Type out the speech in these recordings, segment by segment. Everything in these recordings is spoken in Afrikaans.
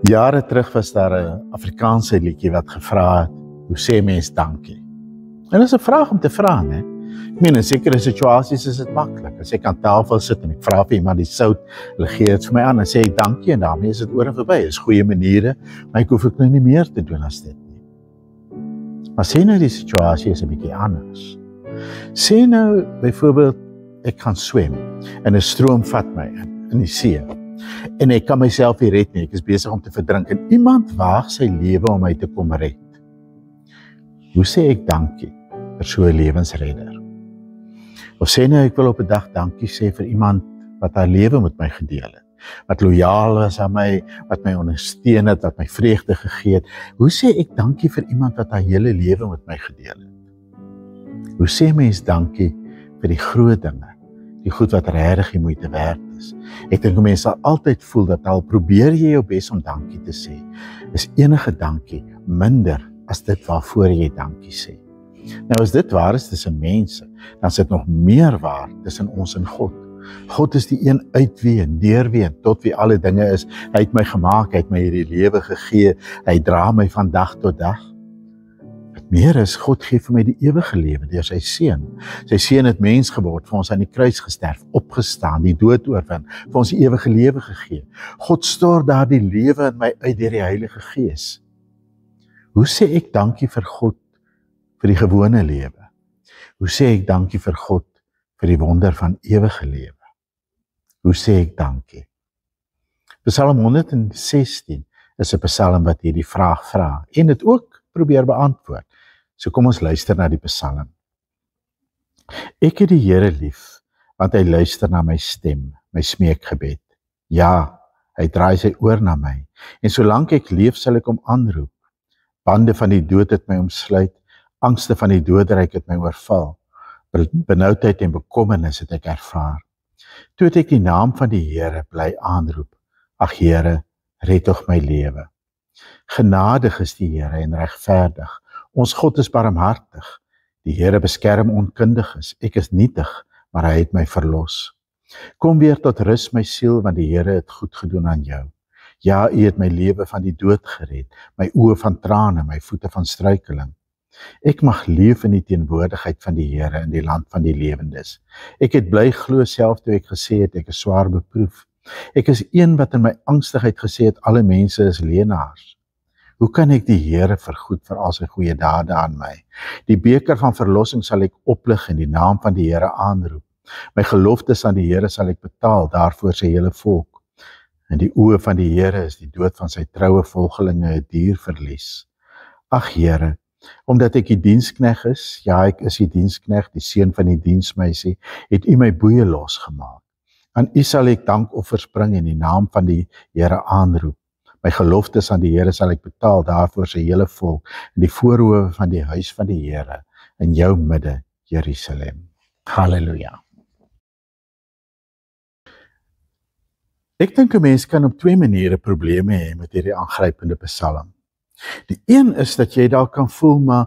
Jare terug was daar 'n Afrikaanse liedjie wat gevra het, hoe sê mens dankie? En dit is 'n vraag om te vra, né? Ek meen, in sekere situasies is dit maklik. As ek aan tafel sit en ek vra vir iemand die sout, hulle gee dit vir my aan en sê ek dankie en daarmee is dit oor en verby. Dis goeie maniere, maar ek hoef nou nie meer te doen as dit nie. Maar sê nou die situasie is 'n bietjie anders. Sê nou byvoorbeeld ek gaan swem en 'n stroom vat my in die see. En ek kan myself nie red nie, ek is besig om te verdrink en iemand waag sy lewe om my te kom red. Hoe sê ek dankie vir so 'n lewensredder? Of sê nou ek wil op 'n dag dankie sê vir iemand wat haar lewe met my gedeel het, wat lojaal was aan my, wat my ondersteun het, wat my vreugde gegee het. Hoe sê ek dankie vir iemand wat haar hele lewe met my gedeel het? Hoe sê mens dankie vir die groot dinge, die goed wat regtig die moeite werd is? Ek dink mense sal altyd voel dat al probeer jy jou bes om dankie te sê, is enige dankie minder as dit waarvoor jy dankie sê. Nou as dit waar is tussen mense, dan is dit nog meer waar tussen ons en God. God is die een uit wie en deur wie en tot wie alle dinge is. Hy het my gemaak, hy het my hierdie lewe gegee, hy dra my van dag tot dag. Wat meer is, God gee vir my die ewige lewe deur sy seun. Sy seun het mens geword, vir ons aan die kruis gesterf, opgestaan, die dood oorwin, vir ons die ewige lewe gegee. God stort daardie lewe in my uit deur die Heilige Gees. Hoe sê ek dankie vir God vir die gewone lewe? Hoe sê ek dankie vir God vir die wonder van ewige lewe? Hoe sê ek dankie? Psalm 116 is 'n psalm wat hierdie vraag vra en dit ook probeer beantwoord. So kom ons luister na die psalm. Ek het die Here lief, want hy luister na my stem, my smeekgebed. Ja, hy draai sy oor na my, en solank ek leef sal ek hom aanroep. Bande van die dood het my omsluit, angste van die doderyk het my oorval. Benoudheid en bekommernis het ek ervaar. Toe het ek die naam van die Here bly aanroep. Ag Here, red tog my lewe. Genadig is die Here en regverdig. Ons God is barmhartig. Die Here beskerm onkundiges. Ek is nietig, maar hy het my verlos. Kom weer tot rus my siel, want die Here het goed gedoen aan jou. Ja, U het my lewe van die dood gered, my oë van trane, my voete van struikeling. Ek mag leef in die teenwoordigheid van die Here in die land van die lewendes. Ek het bly glo self toe ek gesê het ek is swaar beproef. Ek is een wat in my angstigheid gesê het alle mense is leenaars. Hoe kan ek die Here vergoed vir al sy goeie dade aan my? Die beker van verlossing sal ek oplig en die naam van die Here aanroep. My geloftes aan die Here sal ek betaal, daarvoor sy hele volk. In die oë van die Here is die dood van sy troue volgelinge 'n duur verlies. Ag Here, omdat ek die dienskneg is, ja ek is die dienskneg, die seun van die diensmeisie, het U my boeye losgemaak. Aan U sal ek dankoffers bring en die naam van die Here aanroep. My geloftes aan die Here sal ek betaal, daarvoor sy hele volk, in die voorhoewe van die huis van die Here, in jou midde, Jerusalem. Halleluja. Ek dink 'n mens kan op twee maniere probleme hê met hierdie aangrypende psalm. Die een is dat jy dalk kan voel, maar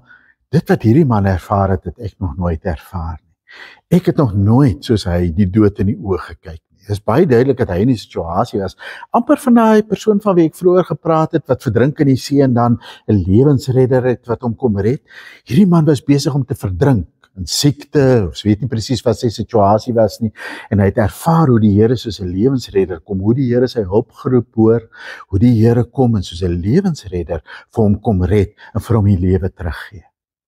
dit wat hierdie man ervaar het, het ek nog nooit ervaar nie. Ek het nog nooit soos hy die dood in die oë gekyk nie. Dit is baie duidelik dat hy in die situasie was, amper van daai persoon van wie ek vroeër gepraat het, wat verdrink in die see en dan 'n lewensredder het wat hom kom red. Hierdie man was besig om te verdrink in siekte, of weet nie presies wat sy situasie was nie, en hy het ervaar hoe die Here soos 'n lewensredder kom, hoe die Here sy hulpgeroep hoor, hoe die Here kom en soos 'n lewensredder vir hom kom red en vir hom die lewe teruggee.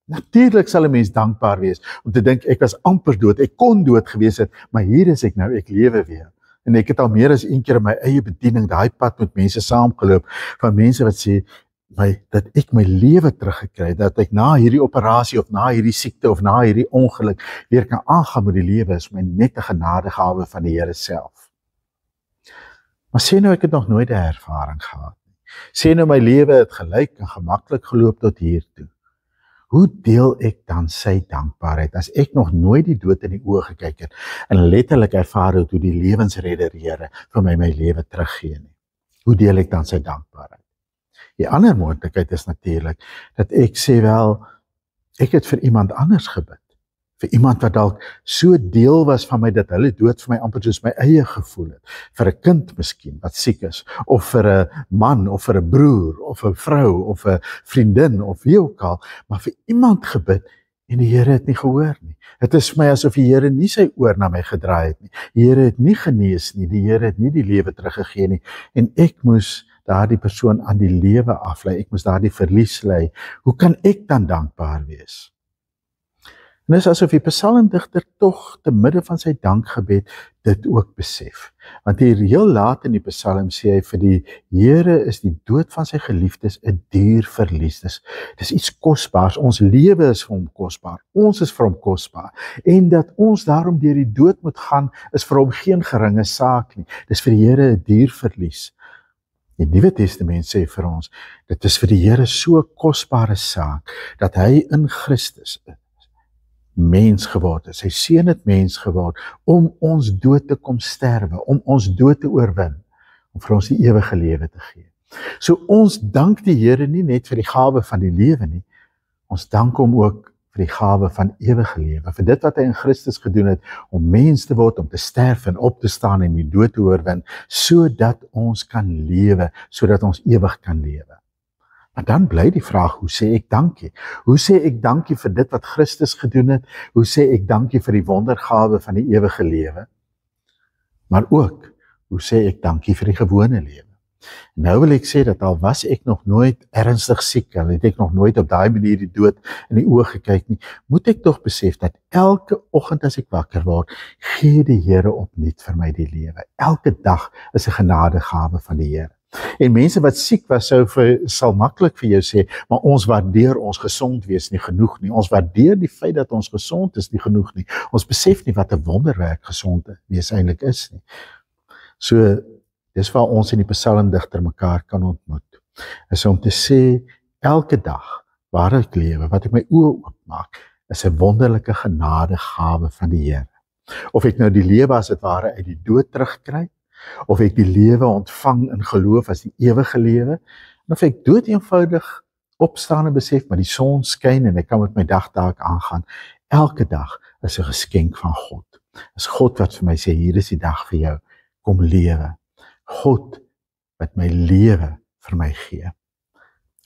Natuurlik sal 'n mens dankbaar wees om te dink ek was amper dood, ek kon dood gewees het, maar hier is ek nou, ek lewe weer. En ek het al meer as een keer in my eie bediening daai pad met mense saamgeloop, van mense wat sê dat ek my lewe teruggekry het, dat ek na hierdie operasie of na hierdie siekte of na hierdie ongeluk weer kan aangaan met die lewe, is my net 'n genadegawe van die Here self. Maar sê nou ek het nog nooit 'n ervaring gehad nie. Sê nou my lewe het gelyk en gemaklik geloop tot hier toe. Hoe deel ek dan sy dankbaarheid as ek nog nooit die dood in die oë gekyk het en letterlik ervaar het hoe die lewensredder Here vir my lewe teruggee nie? Hoe deel ek dan sy dankbaarheid? Die ander moontlikheid is natuurlik dat ek sê wel, ek het vir iemand anders gebid. Vir iemand wat dalk so deel was van my, dat hulle dood vir my amper soos my eie gevoel het. Vir 'n kind miskien, wat siek is, of vir 'n man, of vir 'n broer, of 'n vrou, of 'n vriendin, of wie ook al, maar vir iemand gebid, en die Here het nie gehoor nie. Het is vir my asof die Here nie sy oor na my gedraai het nie. Die Here het nie genees nie, die Here het nie die lewe teruggegee nie, en ek moes daardie persoon aan die lewe aflei, ek moes daardie verlies lei. Hoe kan ek dan dankbaar wees? En dit is asof die psalmdigter tog te midde van sy dankgebed dit ook besef. Want hier heel laat in die psalm sê hy, vir die Here is die dood van sy geliefdes 'n duur verlies. Dis iets kosbaars, ons lewe is vir hom kosbaar, ons is vir hom kosbaar, en dat ons daarom deur die dood moet gaan, is vir hom geen geringe saak nie. Dis vir die Here 'n duur verlies. Die Nuwe Testament sê vir ons, dit is vir die Here so 'n kosbare saak, dat hy in Christus mens geword is. Sy seun het mens geword, om ons dood te kom sterwe, om ons dood te oorwin, om vir ons die ewige lewe te gee. So ons dank die Here nie net vir die gawe van die lewe nie, ons dank hom ook vir die gawe van ewige lewe, vir dit wat hy in Christus gedoen het, om mens te word, om te sterf en op te staan en die dood te oorwin, sodat ons kan lewe, sodat ons ewig kan lewe. Maar dan bly die vraag, hoe sê ek dankie? Hoe sê ek dankie vir dit wat Christus gedoen het? Hoe sê ek dankie vir die wondergawe van die ewige lewe? Maar ook, hoe sê ek dankie vir die gewone lewe? Nou wil ek sê dat al was ek nog nooit ernstig siek, al het ek nog nooit op daai manier die dood in die oë gekyk nie, moet ek tog besef dat elke oggend as ek wakker word, gee die Here opnuut vir my die lewe. Elke dag is 'n genadegawe van die Here. En mense wat siek was, sal maklik vir jou sê, maar ons waardeer ons gesond wees nie genoeg nie. Ons waardeer die feit dat ons gesond is nie genoeg nie. Ons besef nie wat 'n wonderwerk gesond wees eintlik is nie. So, dis waar ons in die psalmdigter mekaar kan ontmoet. Is om te sê, elke dag waar ek lewe, wat ek my oë oopmaak, is 'n wonderlike genadegawe van die Here. Of ek nou die lewe as dit ware uit die dood terugkry, of ek die lewe ontvang in geloof as die ewige lewe, en of ek dood eenvoudig opstaan en besef, maar die son skyn en ek kan met my dagtaak aangaan. Elke dag is 'n geskenk van God. Is God wat vir my sê, hier is die dag vir jou, kom lewe. God wat my lewe vir my gee.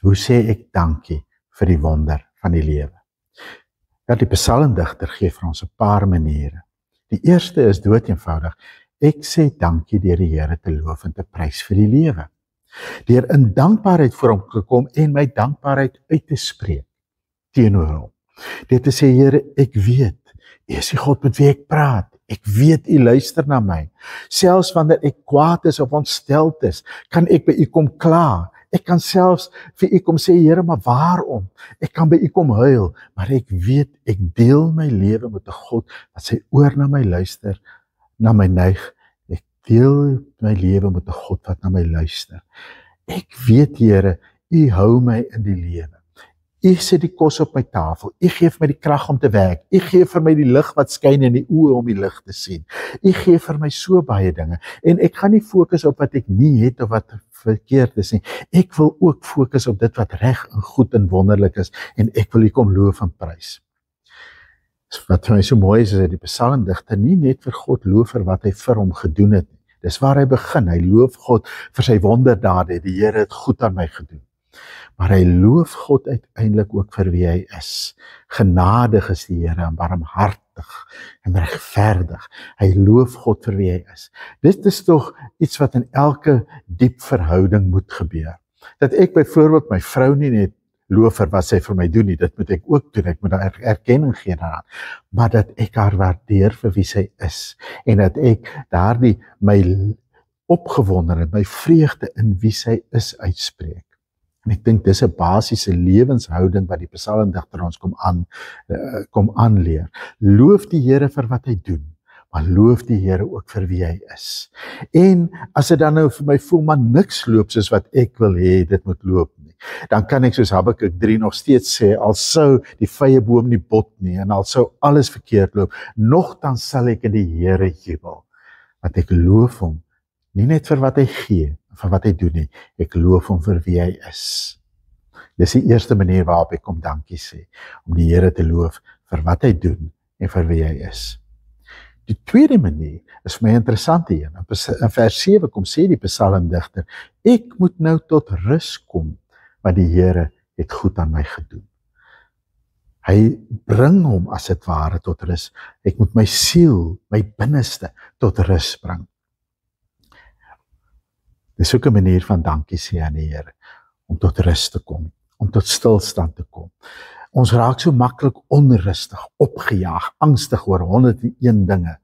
Hoe sê ek dankie vir die wonder van die lewe? Ja, die psalmdigter gee vir ons 'n paar maniere. Die eerste is dood eenvoudig. Ek sê dankie deur die Here te loof en te prys vir die lewe. Deur in dankbaarheid voor hom te kom en my dankbaarheid uit te spreek teenoor hom. Deur te sê, Here, ek weet, U is die God met wie ek praat. Ek weet U luister na my. Selfs wanneer ek kwaad is of ontsteld is, kan ek by U kom kla. Ek kan selfs vir U kom sê, Here, maar waarom? Ek kan by U kom huil, maar ek weet, ek deel my lewe met 'n God wat sy oor na my luister, na my neig. Ek deel my lewe met 'n God wat na my luister. Ek weet, Here, U hou my in die lewe. U sit die kos op my tafel. U gee vir my die krag om te werk. U gee vir my die lig wat skyn in die oë om die lig te sien. U gee vir my so baie dinge. En ek gaan nie fokus op wat ek nie het of wat verkeerd is nie. Ek wil ook fokus op dit wat reg en goed en wonderlik is. En ek wil U kom loof en prys. Wat vir my so mooi is dat die psalmdigter nie net vir God loof vir wat hy vir hom gedoen het nie. Dis waar hy begin. Hy loof God vir sy wonderdade. Die Here het goed aan my gedoen. Maar hy loof God uiteindelik ook vir wie hy is. Genadig is die Here en barmhartig en regverdig. Hy loof God vir wie hy is. Dit is tog iets wat in elke diep verhouding moet gebeur. Dat ek byvoorbeeld my vrou nie net loof vir wat sy vir my doen nie, dit moet ek ook doen, ek moet daar erkenning gee daaraan, maar dat ek haar waardeer vir wie sy is, en dat ek daardie my opgewondenheid, my vreugde in wie sy is uitspreek. En ek dink dis 'n basiese lewenshouding wat die psalmdigter ons kom aanleer. Loof die Here vir wat hy doen, maar loof die Here ook vir wie hy is. En as dit dan nou vir my voel, maar niks loop soos wat ek wil hê dit moet loop nie, dan kan ek soos Habakuk 3 nog steeds sê, al sou die vye boom nie bot nie, en al sou alles verkeerd loop, nogtans sal ek in die Here jubel, want ek loof hom, nie net vir wat hy gee, vir wat hy doen nie, ek loof hom vir wie hy is. Dis die eerste manier waarop ek kom dankie sê, om die Here te loof vir wat hy doen, en vir wie hy is. Die tweede manier is vir my interessant hier. In vers 7 kom sê die psalmdigter, ek moet nou tot rus kom, want die Here het goed aan my gedoen. Hy bring hom as dit ware tot rus. Ek moet my siel, my binneste tot rus bring. Dis ook 'n manier van dankie sê aan die Here, om tot rus te kom, om tot stilstand te kom. Ons raak so maklik onrustig, opgejaag, angstig oor 101 dinge.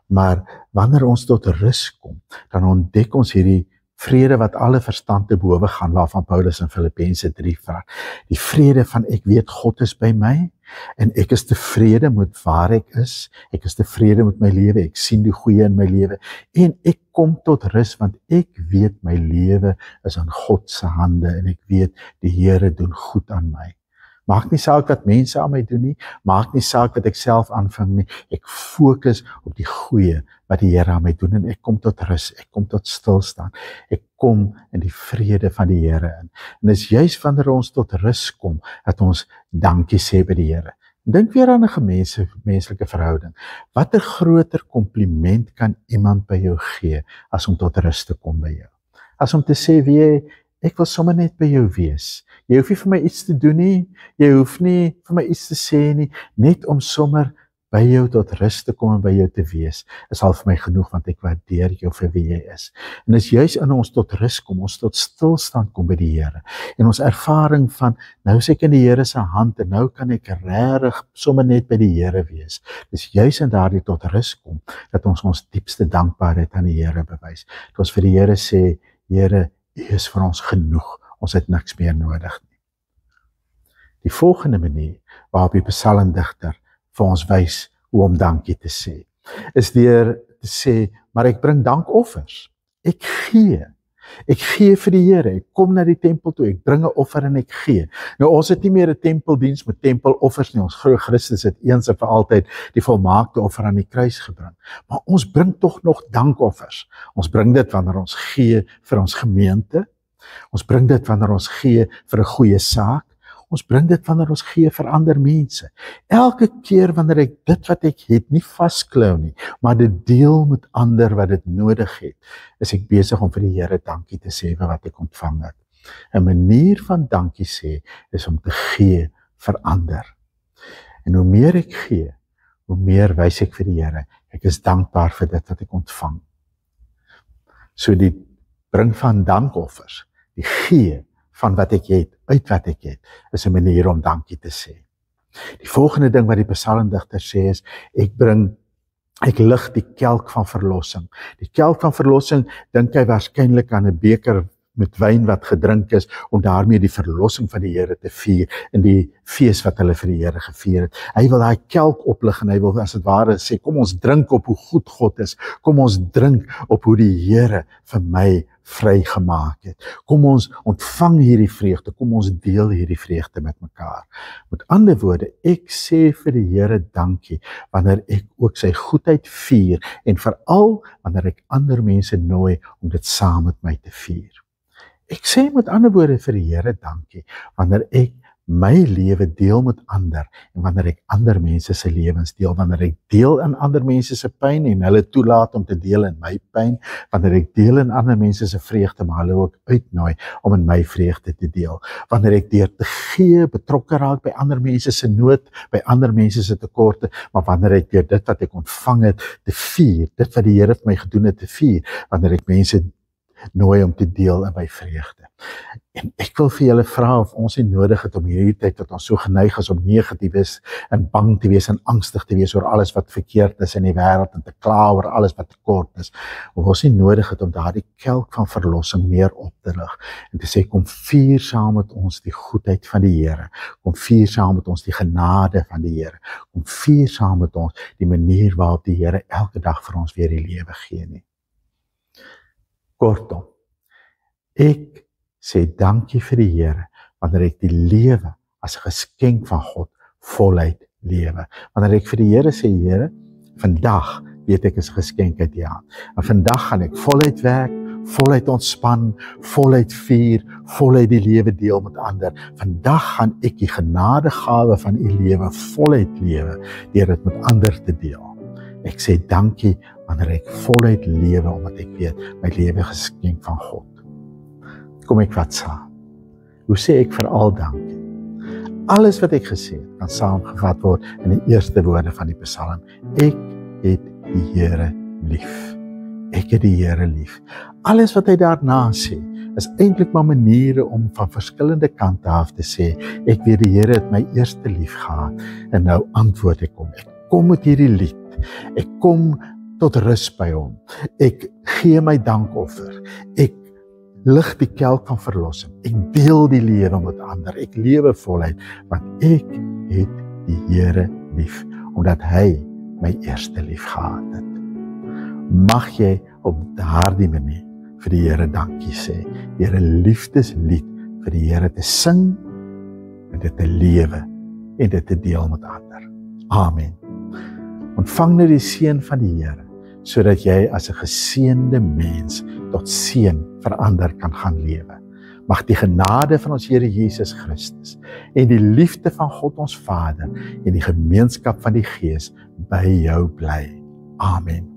Maar wanneer ons tot rus kom, dan ontdek ons hierdie vrede wat alle verstand te bowe gaan, waarvan Paulus in Filippense 3 vra. Die vrede van ek weet God is by my, en ek is tevrede met waar ek is tevrede met my lewe, ek sien die goeie in my lewe, en ek kom tot rus, want ek weet my lewe is in God se hande, en ek weet die Here doen goed aan my. Maak nie saak wat mense aan my doen nie, maak nie saak wat ek self aanvang nie, ek fokus op die goeie wat die Here aan my doen, en ek kom tot rus, ek kom tot stilstaan, ek kom in die vrede van die Here in. En dis juist wanneer ons tot rus kom, dat ons dankie sê by die Here. Dink weer aan 'n menslike verhouding. Watter groter kompliment kan iemand by jou gee, as om tot rus te kom by jou? As om te sê, ek wil sommer net by jou wees. Jy hoef nie vir my iets te doen nie, jy hoef nie vir my iets te sê nie, net om sommer by jou tot rus te kom en by jou te wees, is al vir my genoeg, want ek waardeer jou vir wie jy is. En dis juist in ons tot rus kom, ons tot stilstand kom by die Here, en ons ervaring van, nou is ek in die Here se hand, en nou kan ek regtig sommer net by die Here wees. Dis juist in daardie tot rus kom, dat ons diepste dankbaarheid aan die Here bewys. Dat ons vir die Here sê, Here, U is vir ons genoeg, ons het niks meer nodig nie. Die volgende manier waarop die psalmdigter vir ons wys hoe om dankie te sê, is deur te sê, maar ek bring dankoffers. Ek gee vir die Here, ek kom na die tempel toe, ek bring 'n offer en ek gee. Nou ons het nie meer 'n tempeldiens met tempeloffers nie, ons glo Christus het eens en vir altyd die volmaakte offer aan die kruis gebring. Maar ons bring tog nog dankoffers. Ons bring dit wanneer ons gee vir ons gemeente, ons bring dit wanneer ons gee vir 'n goeie saak, ons bring dit wanneer ons gee vir ander mense. Elke keer wanneer ek dit wat ek het nie vasklou nie, maar dit deel met ander wat dit nodig het, is ek besig om vir die Here dankie te sê vir wat ek ontvang het. 'n Manier van dankie sê is om te gee vir ander. En hoe meer ek gee, hoe meer wys ek vir die Here, ek is dankbaar vir dit wat ek ontvang. So die bring van dankoffers, die gee van wat ek het, uit wat ek het, is 'n manier om dankie te sê. Die volgende ding wat die psalmdigter sê is, ek lig die kelk van verlossing. Die kelk van verlossing, dink hy waarskynlik aan 'n beker met wyn wat gedrink is, om daarmee die verlossing van die Here te vier, in die fees wat hulle vir die Here gevier het. Hy wil daai kelk oplig, en hy wil as dit ware sê, kom ons drink op hoe goed God is, kom ons drink op hoe die Here vir my vrygemaak het. Kom ons ontvang hierdie vreugde, kom ons deel hierdie vreugde met mekaar. Met ander woorde, ek sê vir die Here dankie, wanneer ek ook sy goedheid vier, en veral wanneer ek ander mense nooi om dit saam met my te vier. Ek sê met ander woorde vir die Here dankie, wanneer ek my lewe deel met ander, en wanneer ek ander mense se lewens deel, wanneer ek deel in ander mense se pyn, en hulle toelaat om te deel in my pyn, wanneer ek deel in ander mense se vreugde, maar hulle ook uitnooi om in my vreugde te deel, wanneer ek deur te gee, betrokke raak by ander mense se nood, by ander mense se tekorte, maar wanneer ek deur dit wat ek ontvang het, te vier, dit wat die Here vir my gedoen het te vier, wanneer ek mense nooi om te deel in my vreugde. En ek wil vir julle vra of ons nie nodig het om hierdie tyd wat ons so geneig is om negatief is en bang te wees en angstig te wees oor alles wat verkeerd is in die wêreld en te kla oor alles wat tekort is. Of ons nie nodig het om daardie kelk van verlossing meer op te lig en te sê kom vier saam met ons die goedheid van die Here. Kom vier saam met ons die genade van die Here. Kom vier saam met ons die manier waarop die Here elke dag vir ons weer die lewe gee nie. Kortom, ek sê dankie vir die Here, wanneer ek die lewe as 'n geskenk van God voluit lewe. Wanneer ek vir die Here sê, Here, vandag weet ek is 'n geskenk uit U hand. En vandag gaan ek voluit werk, voluit ontspan, voluit vier, voluit die lewe deel met ander. Vandag gaan ek die genadegawe van u lewe voluit lewe, deur dit met ander te deel. Ek sê dankie wanneer ek voluit lewe, omdat ek weet, my lewe geskenk van God. Kom ek wat saam. Hoe sê ek veral dankie? Alles wat ek gesê het, kan saamgevat word in die eerste woorde van die Psalm. Ek het die Here lief. Ek het die Here lief. Alles wat hy daarna sê, is eintlik maar maniere om van verskillende kante af te sê, ek weet die Here het my eerste lief gehad, en nou antwoord ek hom. Ek kom met hierdie lied, ek kom tot rus by hom, ek gee my dankoffer, ek lig die kelk van verlossing, ek deel die lewe met ander, ek lewe voluit, want ek het die Here lief, omdat hy my eerste lief gehad het. Mag jy op daardie manier vir die Here dankie sê, deur 'n liefdeslied vir die Here te sing, en dit te lewe, en dit te deel met ander. Amen. Ontvang nou die seën van die Here, sodat jy as 'n geseënde mens tot seën vir ander kan gaan lewe. Mag die genade van ons Here Jesus Christus en die liefde van God ons Vader en die gemeenskap van die Gees by jou bly. Amen.